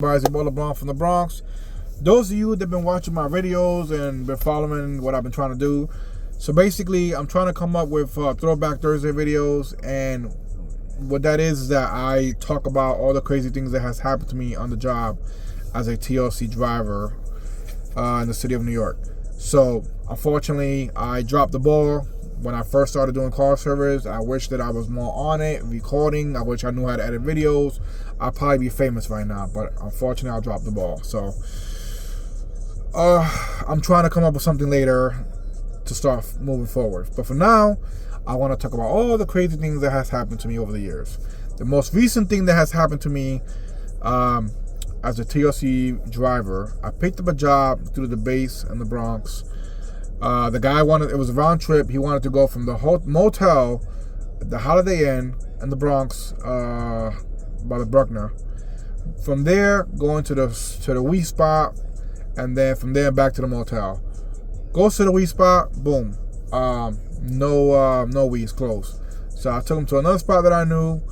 Everybody's Ebola Blanc from the Bronx. Those of you that have been watching my videos and been following what I've been trying to do. So basically, I'm trying to come up with Throwback Thursday videos. And what that is that I talk about all the crazy things that has happened to me on the job as a TLC driver in the city of New York. So unfortunately, I dropped the ball when I first started doing car service. I wish that I was more on it, recording. I wish I knew how to edit videos. I'd probably be famous right now, but unfortunately I dropped the ball. So I'm trying to come up with something later to start moving forward. But for now, I want to talk about all the crazy things that has happened to me over the years. The most recent thing that has happened to me as a TLC driver, I picked up a job through the base in the Bronx. The guy wanted, it was a round trip. He wanted to go from the motel, the Holiday Inn in the Bronx, by the Bruckner. From there, going to the Wii spot, and then from there back to the motel. Goes to the Wii spot, boom. No Wii's closed. So I took him to another spot that I knew,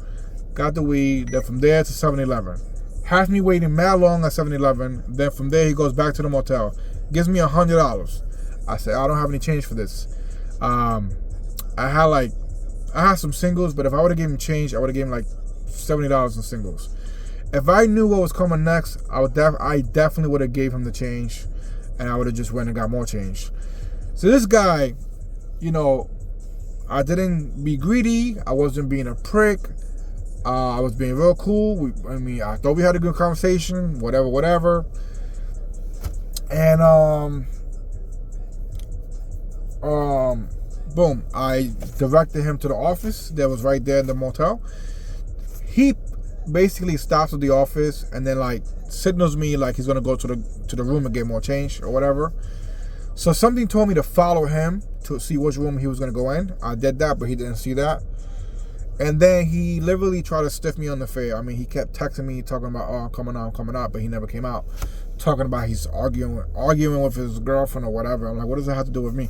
got the Wii. Then from there to 7-Eleven. Has me waiting mad long at 7-Eleven. Then from there he goes back to the motel. Gives me $100. I said, I don't have any change for this. I had some singles, but if I would have given him change, I would have given him like $70 in singles. If I knew what was coming next, I definitely would have gave him the change, and I would have just went and got more change. So this guy, you know, I didn't be greedy. I wasn't being a prick. I was being real cool. I thought we had a good conversation. Whatever. And boom, I directed him to the office that was right there in the motel. He basically stops at the office and then like signals me like he's gonna go to the room and get more change or whatever. So something told me to follow him to see which room he was gonna go in. I did that, but he didn't see that. And then he literally tried to stiff me on the fare. I mean, he kept texting me talking about, oh, I'm coming out, but he never came out. Talking about he's arguing with his girlfriend or whatever. I'm like, what does that have to do with me?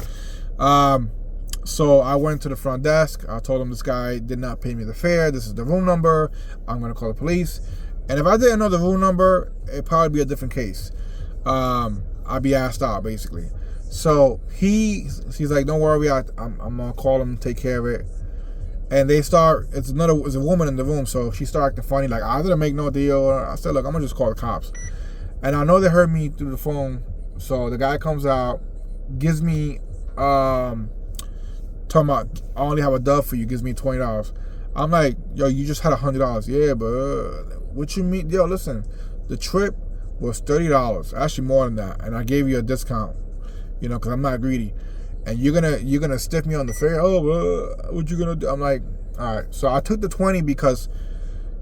So I went to the front desk. I told him this guy did not pay me the fare. This is the room number. I'm going to call the police. And if I didn't know the room number, it'd probably be a different case. I'd be asked out, basically. So he's like, don't worry, I'm going to call him, take care of it. And they start, it's a woman in the room, so she started acting funny, like, I didn't make no deal. I said, look, I'm going to just call the cops. And I know they heard me through the phone. So the guy comes out, gives me, talking about, I only have a dub for you, gives me $20. I'm like, yo, you just had $100. Yeah, but what you mean? Yo, listen, the trip was $30, actually more than that. And I gave you a discount, you know, because I'm not greedy. And you're gonna stiff me on the fare. Oh, what you gonna do? I'm like, all right. So I took the 20 because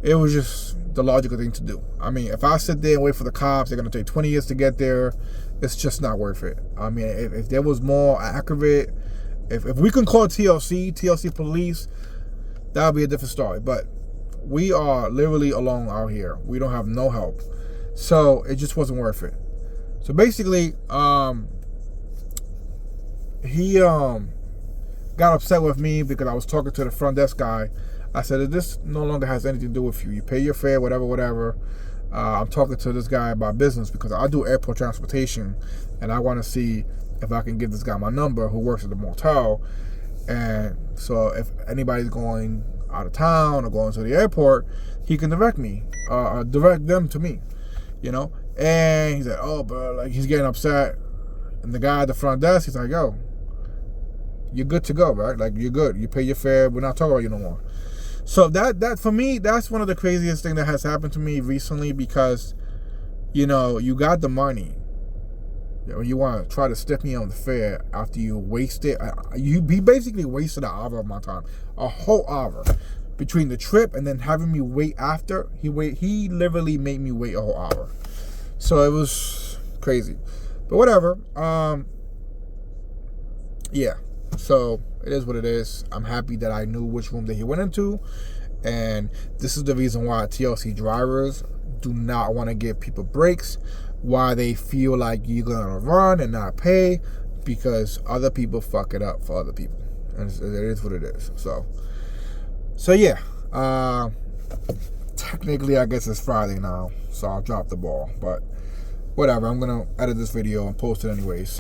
it was just the logical thing to do. I mean, if I sit there and wait for the cops, they're gonna take 20 years to get there. It's just not worth it. I mean, if there was more accurate, if we can call TLC police, that would be a different story. But we are literally alone out here. We don't have no help. So it just wasn't worth it. So basically, he got upset with me because I was talking to the front desk guy. I said, this no longer has anything to do with you. You pay your fare, whatever. I'm talking to this guy about business because I do airport transportation, and I want to see if I can give this guy my number who works at the motel. And so if anybody's going out of town or going to the airport, he can direct them to me, you know. And he said, oh, bro, like, he's getting upset. And the guy at the front desk, he's like, yo, you're good to go, right? Like, you're good. You pay your fare. We're not talking about you no more. So that for me, that's one of the craziest things that has happened to me recently because, you know, you got the money. You want to try to stiff me on the fare after you waste it. He basically wasted an hour of my time. A whole hour. Between the trip and then having me wait after. He literally made me wait a whole hour. So it was crazy. But whatever. Yeah. So it is what it is. I'm happy that I knew which room that he went into. And this is the reason why TLC drivers do not want to give people breaks. Why they feel like you're going to run and not pay. Because other people fuck it up for other people. And it is what it is. So yeah. technically I guess it's Friday now, so I'll drop the ball. But whatever, I'm gonna edit this video and post it anyways.